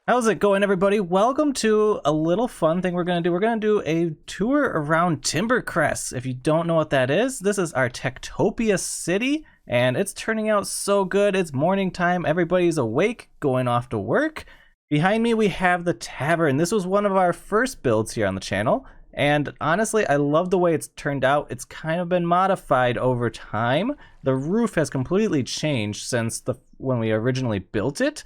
How's it going, everybody? Welcome to a little fun thing we're going to do. We're going to do a tour around Timberkress. If you don't know what that is, this is our TekTopia city, and it's turning out so good. It's morning time. Everybody's awake, going off to work. Behind me, we have the Tavor, and this was one of our first builds here on the channel. And honestly, I love the way it's turned out. It's kind of been modified over time. The roof has completely changed since when we originally built it.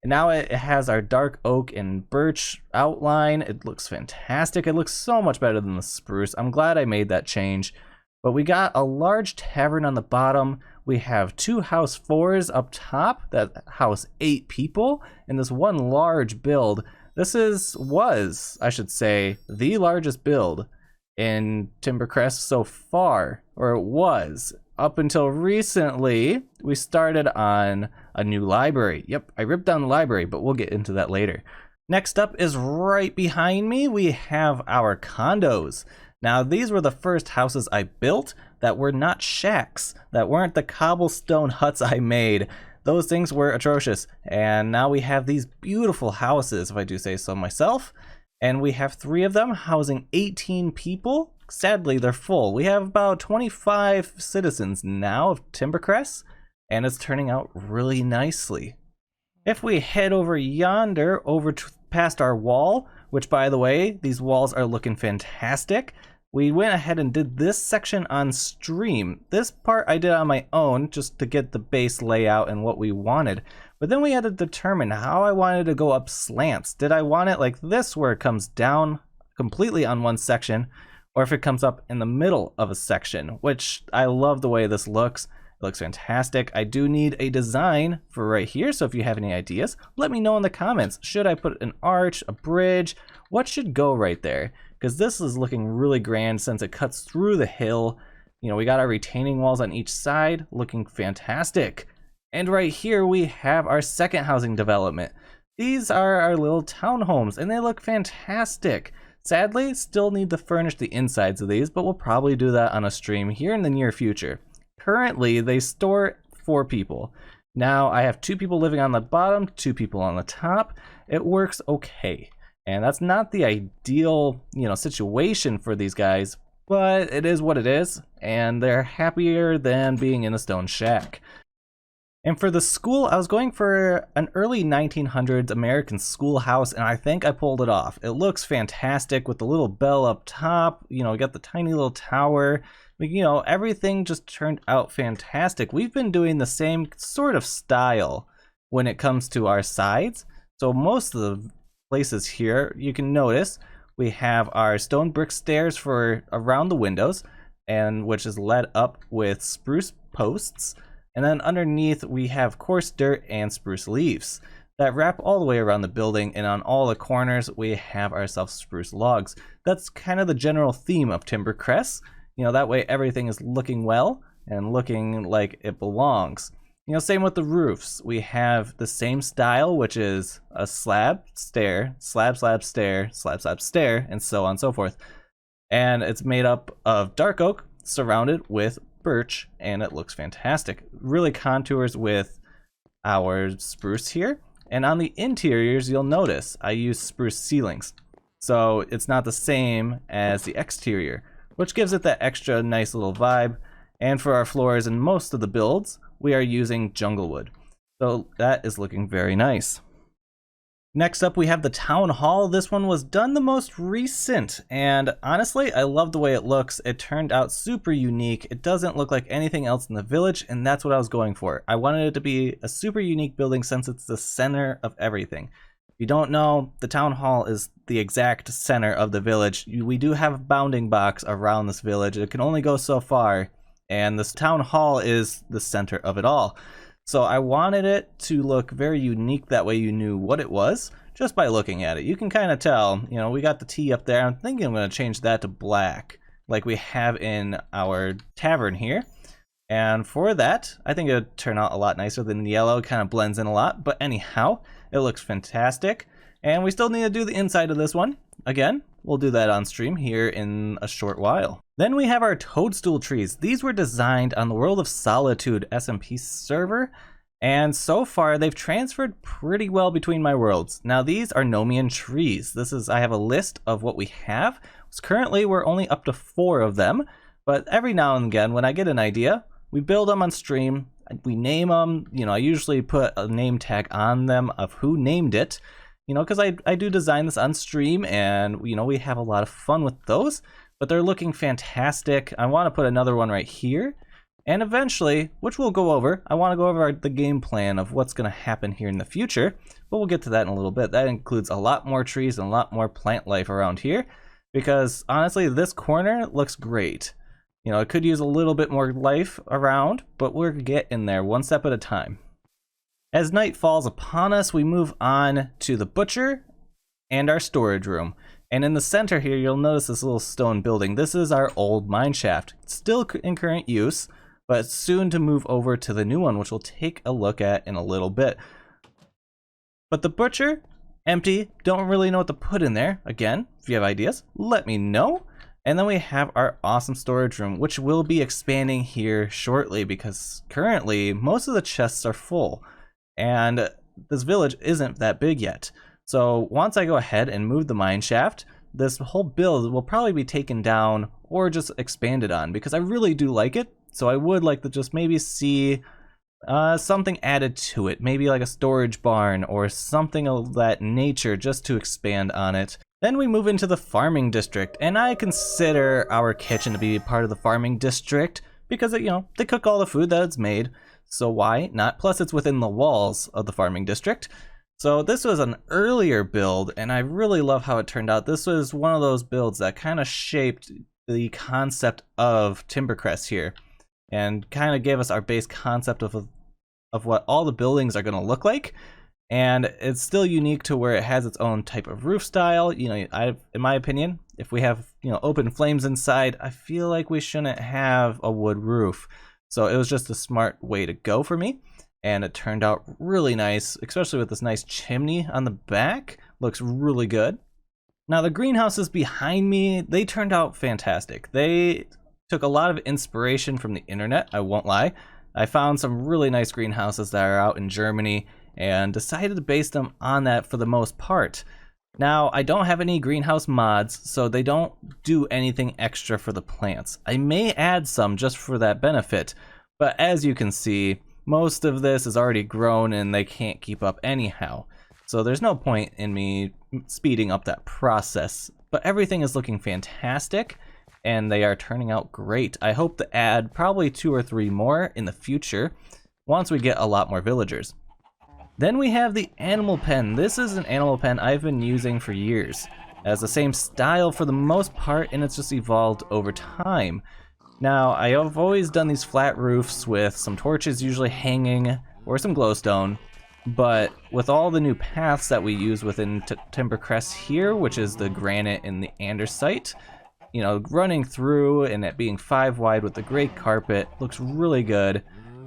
And now it has our dark oak and birch outline. It looks fantastic. It looks so much better than the spruce. I'm glad I made that change. But we got a large tavern on the bottom. We have 2 house 4s up top that house 8 people. And this one large build. This was, I should say, the largest build in Timberkress so far, or it was. Up until recently, we started on a new library. Yep, I ripped down the library, but we'll get into that later. Next up is right behind me, we have our condos. Now, these were the first houses I built that were not shacks, that weren't the cobblestone huts I made. Those things were atrocious. And now we have these beautiful houses, if I do say so myself. And we have 3 of them housing 18 people. Sadly, they're full. We have about 25 citizens now of Timberkress, and it's turning out really nicely. If we head over yonder, past our wall, which by the way, these walls are looking fantastic. We went ahead and did this section on stream. This part I did on my own just to get the base layout and what we wanted. But then we had to determine how I wanted to go up slants. Did I want it like this where it comes down completely on one section, or if it comes up in the middle of a section, which I love the way this looks. It looks fantastic. I do need a design for right here, so if you have any ideas, let me know in the comments. Should I put an arch, a bridge? What should go right there? Because this is looking really grand since it cuts through the hill. You know, we got our retaining walls on each side, looking fantastic. And right here we have our second housing development. These are our little townhomes, and they look fantastic. Sadly, still need to furnish the insides of these, but we'll probably do that on a stream here in the near future. Currently, they store 4 people. Now, I have 2 people living on the bottom, 2 people on the top. It works okay. And that's not the ideal, situation for these guys, but it is what it is, and they're happier than being in a stone shack. And for the school, I was going for an early 1900s American schoolhouse, and I think I pulled it off. It looks fantastic with the little bell up top. We got the tiny little tower. Everything just turned out fantastic. We've been doing the same sort of style when it comes to our sides. So most of the places here, you can notice, we have our stone brick stairs for around the windows, and which is led up with spruce posts. And then underneath we have coarse dirt and spruce leaves that wrap all the way around the building, and on all the corners we have ourselves spruce logs. That's kind of the general theme of Timberkress. That way everything is looking well and looking like it belongs. Same with the roofs. We have the same style, which is a slab, stair, slab, slab, stair, slab, slab, stair, and so on and so forth. And it's made up of dark oak surrounded with birch, and it looks fantastic. Really contours with our spruce here. And on the interiors, you'll notice I use spruce ceilings. So it's not the same as the exterior, which gives it that extra nice little vibe. And for our floors and most of the builds, we are using jungle wood. So that is looking very nice. Next up, we have the town hall. This one was done the most recent, and honestly, I love the way it looks. It turned out super unique. It doesn't look like anything else in the village, and that's what I was going for. I wanted it to be a super unique building since it's the center of everything. If you don't know, the town hall is the exact center of the village. We do have a bounding box around this village. It can only go so far, and this town hall is the center of it all. So I wanted it to look very unique, that way you knew what it was just by looking at it. You can kind of tell, we got the T up there. I'm thinking I'm going to change that to black like we have in our tavern here. And for that, I think it would turn out a lot nicer than the yellow. It kind of blends in a lot, but anyhow, it looks fantastic. And we still need to do the inside of this one. Again, we'll do that on stream here in a short while. Then we have our toadstool trees. These were designed on the World of Solitude SMP server, And so far, they've transferred pretty well between my worlds. Now, these are Nomian trees. I have a list of what we have. Currently, we're only up to 4 of them, but every now and again, when I get an idea, we build them on stream, we name them. I usually put a name tag on them of who named it, because I do design this on stream, and, we have a lot of fun with those, but they're looking fantastic. I want to put another one right here. And eventually, which we'll go over, I want to go over the game plan of what's going to happen here in the future, but we'll get to that in a little bit. That includes a lot more trees and a lot more plant life around here, because honestly, this corner looks great. It could use a little bit more life around, but we're getting there one step at a time. As night falls upon us, we move on to the butcher and our storage room. And in the center here, you'll notice this little stone building. This is our old mine shaft. It's still in current use, but soon to move over to the new one, which we'll take a look at in a little bit. But the butcher, empty, don't really know what to put in there. Again, if you have ideas, let me know. And then we have our awesome storage room, which will be expanding here shortly, because currently most of the chests are full and this village isn't that big yet. So once I go ahead and move the mine shaft, this whole build will probably be taken down or just expanded on, because I really do like it. So I would like to just maybe see something added to it, maybe like a storage barn or something of that nature, just to expand on it. Then we move into the farming district, and I consider our kitchen to be part of the farming district because they cook all the food that's made, so why not? Plus it's within the walls of the farming district. So this was an earlier build, and I really love how it turned out. This was one of those builds that kind of shaped the concept of Timberkress here, and kind of gave us our base concept of what all the buildings are going to look like. And it's still unique to where it has its own type of roof style. In my opinion, if we have open flames inside, I feel like we shouldn't have a wood roof. So it was just a smart way to go for me, and it turned out really nice, especially with this nice chimney on the back. Looks really good. Now the greenhouses behind me, they turned out fantastic. They took a lot of inspiration from the internet, I won't lie. I found some really nice greenhouses that are out in Germany and decided to base them on that for the most part. Now, I don't have any greenhouse mods, so they don't do anything extra for the plants. I may add some just for that benefit, but as you can see, most of this is already grown and they can't keep up anyhow. So there's no point in me speeding up that process, but everything is looking fantastic, and they are turning out great. I hope to add probably 2 or 3 more in the future once we get a lot more villagers. Then we have the animal pen. This is an animal pen I've been using for years. It has the same style for the most part, and it's just evolved over time. Now, I have always done these flat roofs with some torches usually hanging or some glowstone, but with all the new paths that we use within Timberkress here, which is the granite and the andesite, running through and it being 5 wide with the gray carpet looks really good.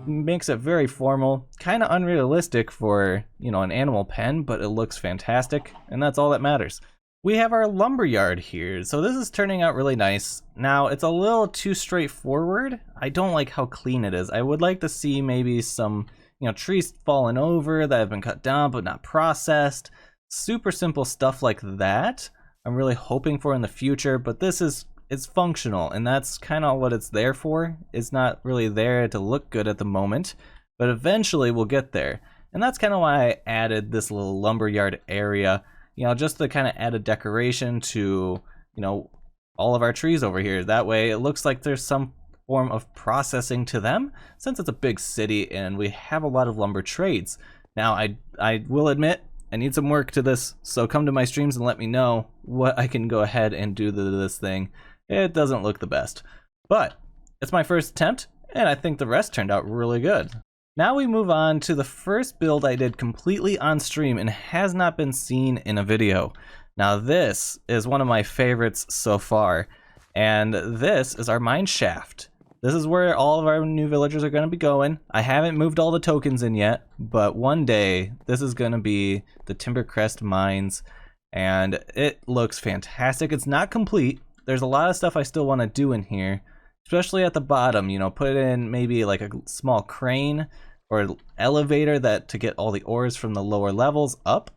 Makes it very formal, kind of unrealistic for, an animal pen, but it looks fantastic, and that's all that matters. We have our lumberyard here, so this is turning out really nice. Now, it's a little too straightforward. I don't like how clean it is. I would like to see maybe some, trees fallen over that have been cut down but not processed. Super simple stuff like that I'm really hoping for in the future, but it's functional, and that's kind of what it's there for. It's not really there to look good at the moment, but eventually we'll get there. And that's kind of why I added this little lumberyard area, just to kind of add a decoration to, all of our trees over here. That way it looks like there's some form of processing to them, since it's a big city and we have a lot of lumber trades. Now, I will admit, I need some work to this, so come to my streams and let me know what I can go ahead and do to this thing. It doesn't look the best, but it's my first attempt, and I think the rest turned out really good. Now we move on to the first build I did completely on stream and has not been seen in a video. Now this is one of my favorites so far, and this is our mine shaft. This is where all of our new villagers are going to be going. I haven't moved all the tokens in yet, but one day this is going to be the Timberkress mines, and it looks fantastic. It's not complete. There's a lot of stuff I still want to do in here, especially at the bottom, put in maybe like a small crane or elevator that to get all the ores from the lower levels up,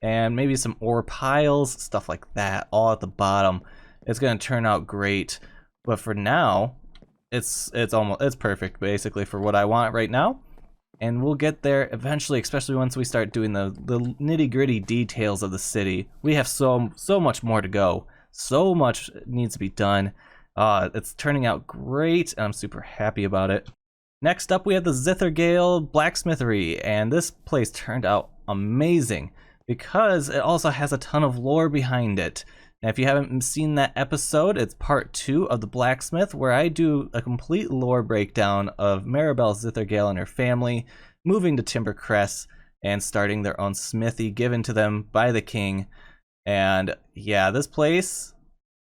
and maybe some ore piles, stuff like that, all at the bottom. It's gonna turn out great, but for now, it's perfect basically for what I want right now. And we'll get there eventually, especially once we start doing the nitty-gritty details of the city. We have so much more to go. So much needs to be done. It's turning out great, and I'm super happy about it. Next up, we have the Zithergale Blacksmithery, and this place turned out amazing because it also has a ton of lore behind it. Now, if you haven't seen that episode, it's part 2 of the Blacksmith, where I do a complete lore breakdown of Maribel Zithergale and her family moving to Timberkress and starting their own smithy given to them by the king. And yeah, this place,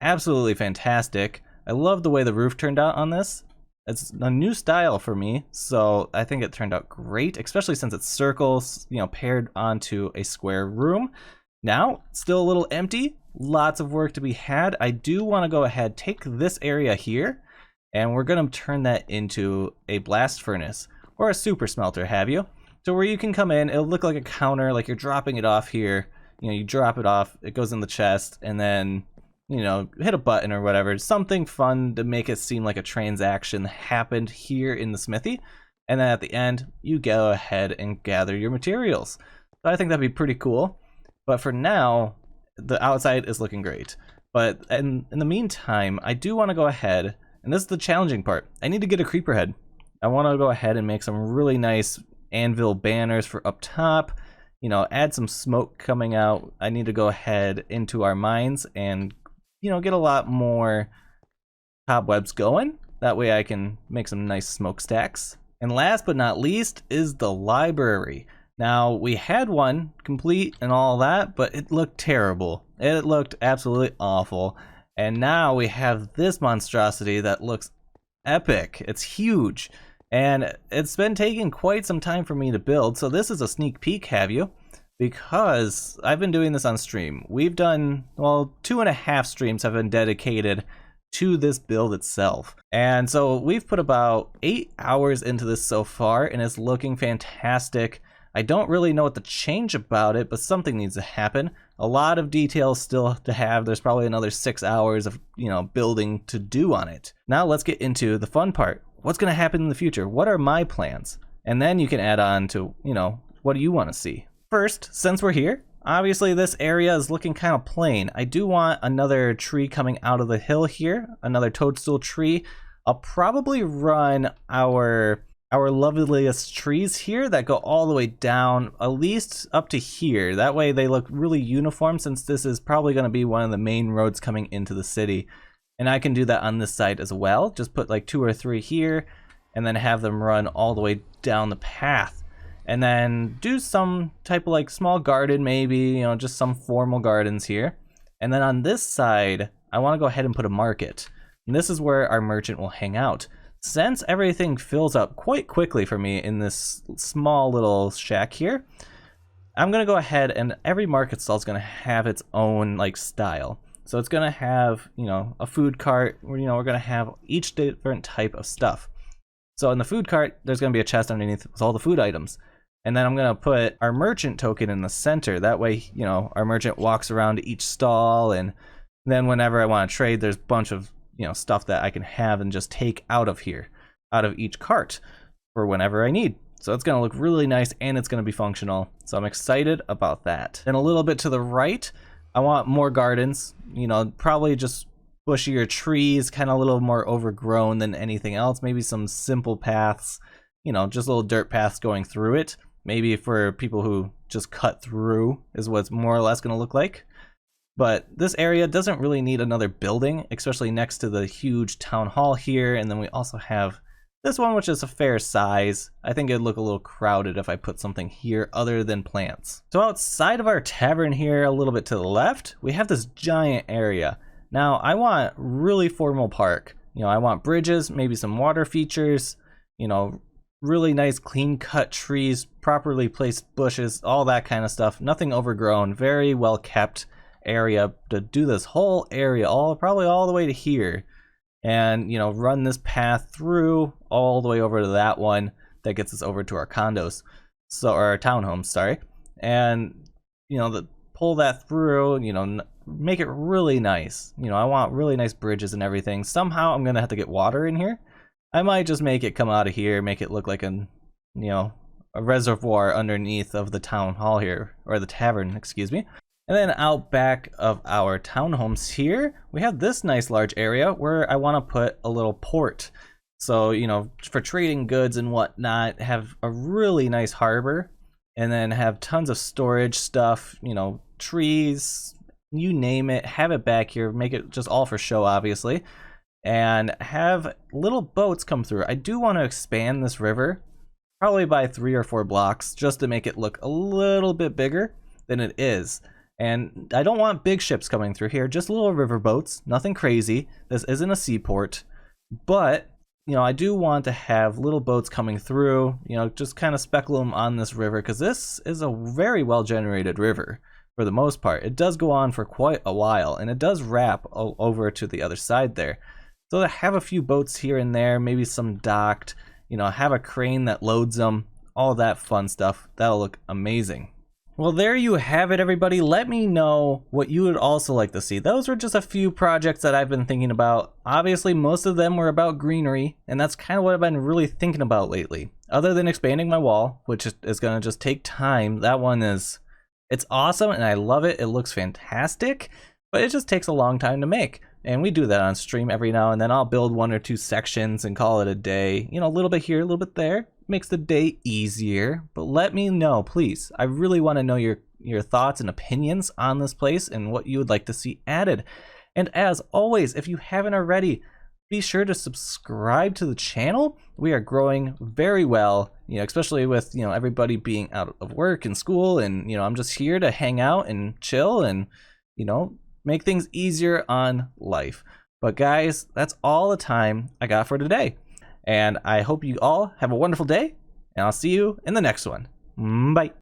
absolutely fantastic. I love the way the roof turned out on this. It's a new style for me, so I think it turned out great, especially since it's circles, you know, paired onto a square room. Now, still a little empty, lots of work to be had. I do want to go ahead, take this area here, and we're going to turn that into a blast furnace, or a super smelter, have you? So where you can come in, it'll look like a counter, like you're dropping it off here. You know, you drop it off, it goes in the chest, and then, you know, hit a button or whatever. Something fun to make it seem like a transaction happened here in the smithy. And then at the end, you go ahead and gather your materials. So I think that'd be pretty cool. But for now, the outside is looking great. But in the meantime, I do want to go ahead, and this is the challenging part. I need to get a creeper head. I want to go ahead and make some really nice anvil banners for up top. You know, add some smoke coming out. I need to go ahead into our mines and, you know, get a lot more cobwebs going. That way I can make some nice smokestacks. And last but not least is the library. Now, we had one complete and all that, but it looked terrible. It looked absolutely awful. And now we have this monstrosity that looks epic. It's huge. And it's been taking quite some time for me to build, so this is a sneak peek, have you? Because I've been doing this on stream. We've done, well, 2.5 streams have been dedicated to this build itself. And so we've put about 8 hours into this so far, and it's looking fantastic. I don't really know what to change about it, but something needs to happen. A lot of details still to have. There's probably another 6 hours of, you know, building to do on it. Now let's get into the fun part. What's going to happen in the future? What are my plans? And then you can add on to, you know, what do you want to see? First, since we're here, obviously this area is looking kind of plain. I do want another tree coming out of the hill here, another toadstool tree. I'll probably run our loveliest trees here that go all the way down, at least up to here. That way they look really uniform, since this is probably going to be one of the main roads coming into the city. And I can do that on this side as well. Just put like 2 or 3 here, and then have them run all the way down the path. And then do some type of like small garden, maybe, you know, just some formal gardens here. And then on this side, I want to go ahead and put a market. And this is where our merchant will hang out. Since everything fills up quite quickly for me in this small little shack here, I'm going to go ahead, and every market stall is going to have its own like style. So it's going to have, you know, a food cart where, you know, we're going to have each different type of stuff. So in the food cart, there's going to be a chest underneath with all the food items. And then I'm going to put our merchant token in the center. That way, you know, our merchant walks around each stall, and then whenever I want to trade, there's a bunch of, you know, stuff that I can have and just take out of here, out of each cart for whenever I need. So it's going to look really nice, and it's going to be functional. So I'm excited about that. And a little bit to the right, I want more gardens, you know, probably just bushier trees, kind of a little more overgrown than anything else. Maybe some simple paths, you know, just little dirt paths going through it. Maybe for people who just cut through is what it's more or less going to look like. But this area doesn't really need another building, especially next to the huge town hall here. And then we also have this one, which is a fair size. I think it'd look a little crowded if I put something here other than plants. So outside of our tavern here, a little bit to the left, we have this giant area. Now I want really formal park. You know, I want bridges, maybe some water features, you know, really nice clean cut trees, properly placed bushes, all that kind of stuff. Nothing overgrown, very well kept area to do this whole area, probably all the way to here. And, you know, run this path through all the way over to that one. that gets us over to our condos, so, or our townhomes, sorry. And you know, pull that through, you know, make it really nice. You know, I want really nice bridges and everything. Somehow I'm gonna have to get water in here. I might just make it come out of here, make it look like a, you know, a reservoir underneath of the town hall here, or the tavern, excuse me. And then out back of our townhomes here, we have this nice large area where I want to put a little port. So, you know, for trading goods and whatnot, have a really nice harbor, and then have tons of storage stuff, you know, trees, you name it, have it back here, make it just all for show, obviously, and have little boats come through. I do want to expand this river, probably by 3 or 4 blocks, just to make it look a little bit bigger than it is. And I don't want big ships coming through here, just little river boats, nothing crazy. This isn't a seaport, but you know, I do want to have little boats coming through, you know, just kind of speckle them on this river, because this is a very well generated river for the most part. It does go on for quite a while, and it does wrap over to the other side there. So to have a few boats here and there, maybe some docked, you know, have a crane that loads them, all that fun stuff, that'll look amazing. Well, there you have it, everybody. Let me know what you would also like to see. Those were just a few projects that I've been thinking about. Obviously, most of them were about greenery, and that's kind of what I've been really thinking about lately. Other than expanding my wall, which is going to just take time, that one is, it's awesome, and I love it. It looks fantastic, but it just takes a long time to make. And we do that on stream every now and then. I'll build 1 or 2 sections and call it a day. You know, a little bit here, a little bit there. Makes the day easier. But let me know, please. I really want to know your thoughts and opinions on this place and what you would like to see added. And as always, if you haven't already, be sure to subscribe to the channel. We are growing very well, you know, especially with, you know, everybody being out of work and school, and, you know, I'm just here to hang out and chill and, you know, make things easier on life. But guys, that's all the time I got for today. And I hope you all have a wonderful day, and I'll see you in the next one. Bye.